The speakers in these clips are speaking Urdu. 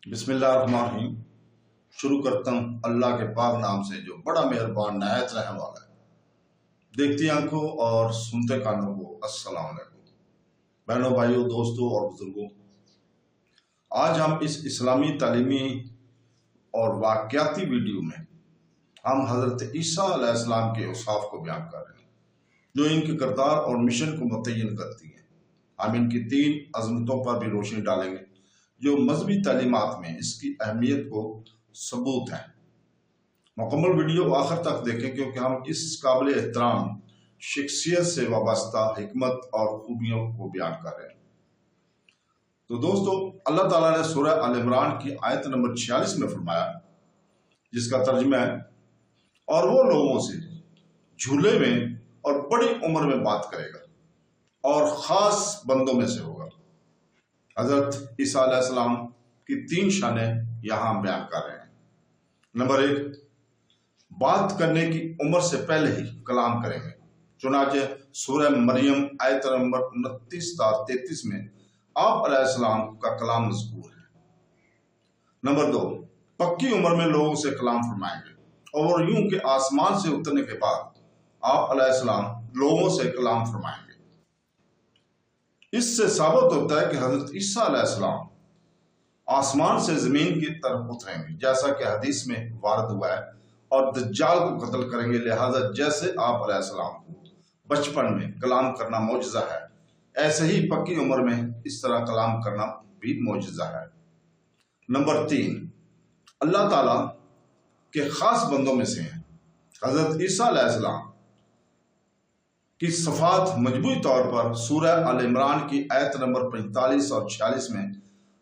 بسم اللہ الرحمن الرحیم۔ شروع کرتا ہوں اللہ کے پاک نام سے جو بڑا مہربان نہایت رحم والا ہے۔ دیکھتی آنکھوں اور سنتے کانوں کو السلام علیکم بہنوں، بھائیوں، دوستوں اور بزرگوں۔ آج ہم اس اسلامی تعلیمی اور واقعاتی ویڈیو میں ہم حضرت عیسیٰ علیہ السلام کے اوصاف کو بیان کر رہے ہیں جو ان کے کردار اور مشن کو متعین کرتی ہیں۔ ہم ان کی 3 عظمتوں پر بھی روشنی ڈالیں گے جو مذہبی تعلیمات میں اس کی اہمیت کو ثبوت ہے۔ مکمل ویڈیو آخر تک دیکھیں کیونکہ ہم اس قابل احترام شخصیت سے وابستہ حکمت اور خوبیوں کو بیان کر رہے ہیں۔ تو دوستو، اللہ تعالیٰ نے سورہ آل عمران کی آیت نمبر 46 میں فرمایا، جس کا ترجمہ ہے، اور وہ لوگوں سے جھولے میں اور بڑی عمر میں بات کرے گا اور خاص بندوں میں سے ہوگا۔ حضرت عیسیٰ علیہ السلام کی 3 شانیں یہاں بیان کر رہے ہیں۔ نمبر 1، بات کرنے کی عمر سے پہلے ہی کلام کریں گے، چنانچہ سورہ مریم آیت نمبر 29 تا 33 میں آپ علیہ السلام کا کلام مذکور ہے۔ نمبر 2، پکی عمر میں لوگوں سے کلام فرمائیں گے، اور یوں کہ آسمان سے اترنے کے بعد آپ علیہ السلام لوگوں سے کلام فرمائیں گے۔ اس سے ثابت ہوتا ہے کہ حضرت عیسیٰ علیہ السلام آسمان سے زمین کی طرف اتریں گے، جیسا کہ حدیث میں وارد ہوا ہے، اور دجال کو قتل کریں گے۔ لہذا جیسے آپ علیہ السلام کو بچپن میں کلام کرنا معجزہ ہے، ایسے ہی پکی عمر میں اس طرح کلام کرنا بھی معجزہ ہے۔ نمبر 3، اللہ تعالیٰ کے خاص بندوں میں سے ہیں۔ حضرت عیسیٰ علیہ السلام کی صفات مجموعی طور پر سورہ آل عمران کی آیت نمبر 45 اور 46 میں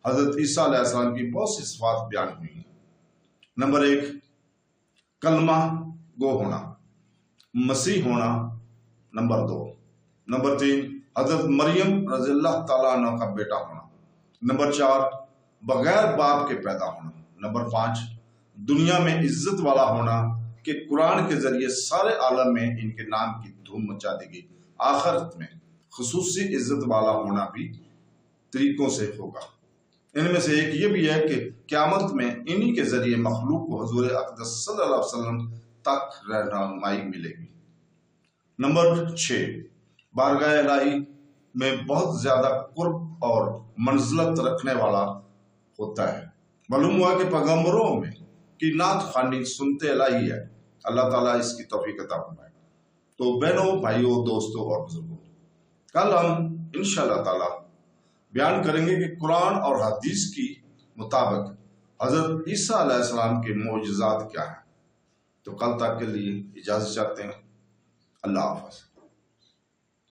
حضرت عیسیٰ علیہ السلام کی بہت سی صفات بیان ہوئی ہیں۔ نمبر 1، کلمہ گو ہونا، مسیح ہونا۔ نمبر 2، نمبر 3، حضرت مریم رضی اللہ تعالیٰ عنہ کا بیٹا ہونا۔ نمبر 4، بغیر باپ کے پیدا ہونا۔ نمبر 5، دنیا میں عزت والا ہونا کہ قرآن کے ذریعے سارے عالم میں ان کے نام کی دھوم مچا دی گئی۔ آخرت میں خصوصی عزت والا ہونا بھی طریقوں سے ہوگا۔ ان میں سے ایک یہ بھی ہے کہ قیامت میں انہی کے ذریعے مخلوق کو حضور اقدس صلی اللہ علیہ وسلم تک رہنمائی ملے گی۔ نمبر 6، بارگاہ الہی میں بہت زیادہ قرب اور منزلت رکھنے والا ہوتا ہے۔ معلوم ہوا کہ پیغمبروں میں کی نعت خوانی سنت الہی ہے۔ اللہ تعالیٰ اس کی توفیق عطا فرمائے۔ تو بہنوں، بھائیوں، دوستوں اور بزرگوں، کل ہم انشاءاللہ تعالیٰ بیان کریں گے کہ قرآن اور حدیث کی مطابق حضرت عیسیٰ علیہ السلام کے معجزات کیا ہیں۔ تو کل تک کے لیے اجازت چاہتے ہیں۔ اللہ حافظ۔